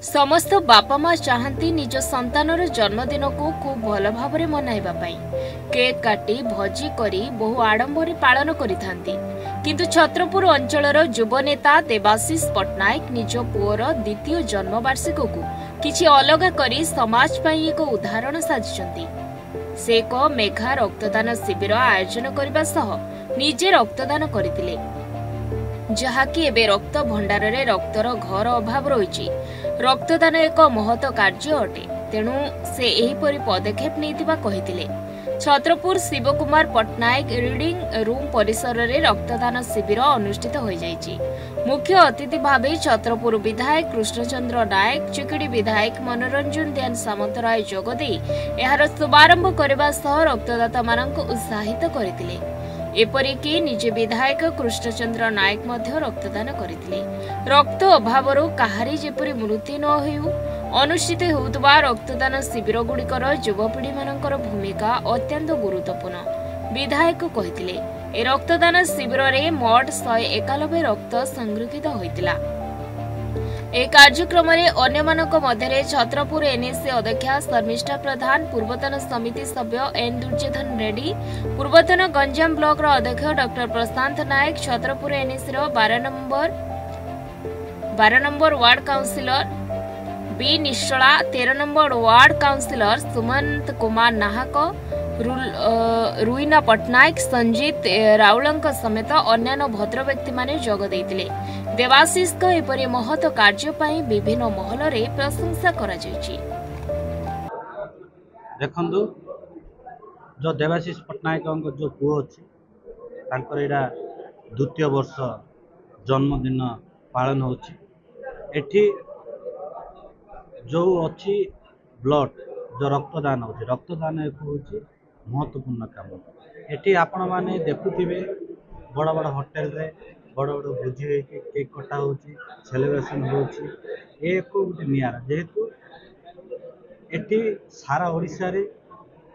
समस्त बापा माँ चाहती निज संतानर जन्मदिन को खूब भल भाव मनाइबा पाई केक काटी भजी करी बहु आडंबर पालन करिथांती। किंतु छत्रपुर अंचलर युव नेता देवाशीष पट्टनायक निज पुओर द्वितीय जन्मवार्षिक को किछि अलग करी समाज पाई एक उदाहरण साजिचंती। से एक मेघा रक्तदान शिविर आयोजन करबा सह निजे रक्तदान करथिले, जहाँकि एबे रक्त भंडार रे रक्तर घर अभाव रही। रक्तदान एक महत कार्य अटे, तेणु से एहीपरि पदक्षेप नैथिबा कहिथिले। छत्रपुर शिवकुमार पट्टनायक रिडिंग रूम परिसर रे रक्तदान शिविर अनुष्ठित हो जाइछि। मुख्य अतिथि भावे छत्रपुर विधायक कृष्णचंद्र नायक, चिकिड़ी विधायक मनोरंजन ध्यान सामंतराय जोगदे एहार शुभारंभ करबा सह रक्तदाता मानक उत्साहित करथिले। एपरिकी निजे विधायक कृष्णचंद्र नायक मध्य रक्तदान करथिले। रक्त अभावरू काहारी जेपरि मृत्यु न होउ अनुष्ठित होउतबा रक्तदान शिविर गुड़िकर युवपीढ़ी मानकर भूमिका अत्यंत गुरुत्वपूर्ण विधायक कहिथिले। ए रक्तदान शिविर रे मोट 191 रक्त संग्रहित होइतिला। ए कार्यक्रम में अन्य मानक मध्य छत्रपुर एनएससी अध्यक्षा शर्मिष्ठा प्रधान, पूर्वतन समिति सभ्य एन दुर्योधन रेड्डी, पूर्वतन गंजाम ब्लॉक अध्यक्ष doctor Prashant Nayak, Chhatrapur NSC 12 number ward councillor B Nishchala, 13 number ward councillor Sumant Kumar Nahak, Ruina Patnaik, Sanjeet राउलंक समेत अन्य भद्र व्यक्ति माने जोग देइतिले। देवाशीष को एपरि महत कार्य पाई विभिन्न महल रे प्रशंसा करा जायछि। देखंदु जो देवाशीष पट्टनायक जो पुओ अछि तांकर एडा द्वितीय वर्ष जन्मदिन पालन होछि। एठी जो अच्छी ब्लड जो रक्तदान होछि, रक्तदान एक होछि महत्वपूर्ण काम। एठी आपण माने देखुथिबे बड़ बड़ होटल रे बड़ बड़ भोजी होइके केक कटा होछि, सेलिब्रेशन होछि। एक गोटे नियारा जेहेतु एठी सारा ओडिशा रे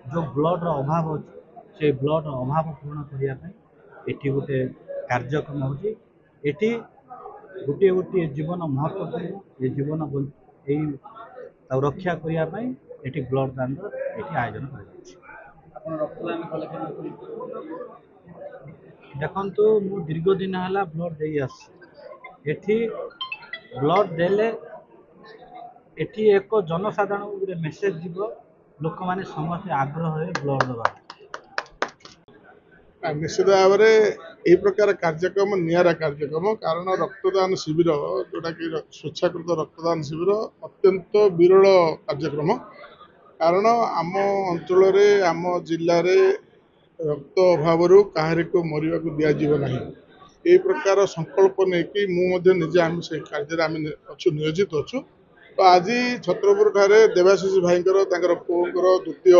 जो ब्लड रो अभाव अछि से ब्लड रो अभाव पूर्ण करिया पई एठी गोटे कार्यक्रम होछि। एठी गोटे गोटे जीवन महत्वपूर्ण, ये जीवन एई रक्षा करिया पई एठी ब्लड दान एठी आयोजन कराଯାଇଛି। आपण रक्तदान कले देखंतु मु दीर्घ दिन हला ब्लड देई आस। एठी ब्लड देले एठी एक जनसाधारण गोटे मेसेज जीव, लोक माने समस्त आग्रह है ब्लड दबा। निश्चित भाव में यही प्रकार कार्यक्रम निरा कार्यक्रम, कारण रक्तदान शिविर जोटा कि स्वेच्छाकृत रक्तदान शिविर अत्यंत विरल कार्यक्रम। कारण आम अंचल आम जिले में रक्त अभाव कहारी को मरवा को दिज्व ना, यही प्रकार संकल्प नहीं निजे आम से कार्य अच्छु नियोजित अच्छु। तो आज छत्रपुर ठारे देवाशीष भाई पुओर द्वितीय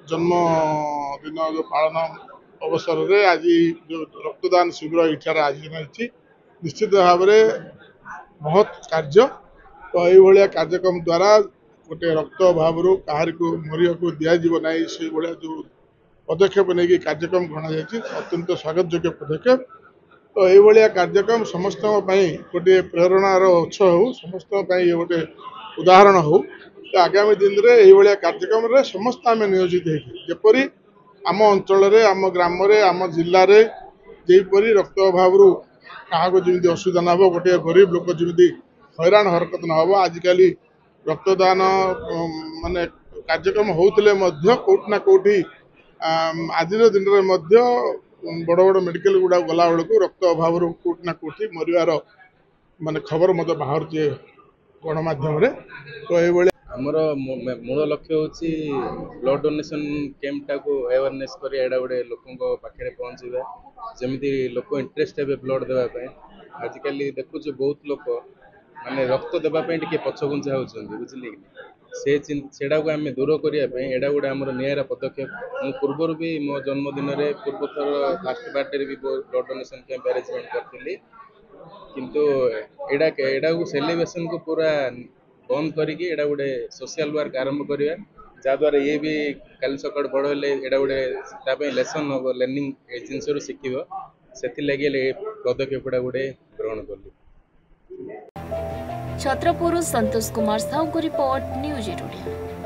जन्मदिन जो पालन अवसर रे आज जो रक्तदान शिविर इठार आयोजन होती, निश्चित भाव में महत् कार्य। तो ये कार्यक्रम द्वारा गोटे रक्त अभाव कहारी को मरवा को दिज्व ना, से भाया जो पदक्षेप नहीं कार्यक्रम गणा अत्यंत स्वागत योग्य पदक्षेप। तो ये कार्यक्रम समस्त गोटे प्रेरणार उत्स हो, समस्त ये गोटे उदाहरण हो। तो आगामी दिन में ये कार्यक्रम रे समस्त आम नियोजित होपरी आम अंचल आम ग्राम आम जिले में जेपरी रक्त अभाव क्या जमी असुविधा न हो, गोटे गरीब लोक जमी हैरान हरकत न हो। आजिकल रक्तदान माने कार्यक्रम होते कौटना कौटी आज दिन में बड़ बड़ मेडिकल गुड़ा गला बेलू रक्त अभाव कौटना कौटी मरवार माने खबर मत बाहर गणमाध्यम। तो ये आमर मूल लक्ष्य होची ब्लड डोनेशन कैंप टाको अवेयरनेस करी एडा गोटे लोकों पाखे पहुँचवा, जमी लोक इंटरेस्ट हे ब्लड देवाई। आजिकल देखुच बहुत लोक माने रक्त देवाई टे पछघुंचा होती, बुझे सेटा को आम दूर करने एडा गोटे आम निरा पदक्षेप। मु पूर्वर भी मो जन्मदिन पूर्व थर फास्ट बर्थडे भी ब्लड डोनेशन कैंप अरेंजमेंट करी, किंतु एडा को सेलिब्रेशन को पूरा बंद करके एडा गोटे सोशल वर्क आरंभ करवा, जहाँद्वारा ये भी कल सका बड़ हेल्ले एडा गोटे लेसन हम लर्निंग जिन शिखब, से पदक्षेप गोटे ग्रहण कली। छत्रपुर संतोष कुमार साहू को रिपोर्ट न्यूज 8 ओडिया।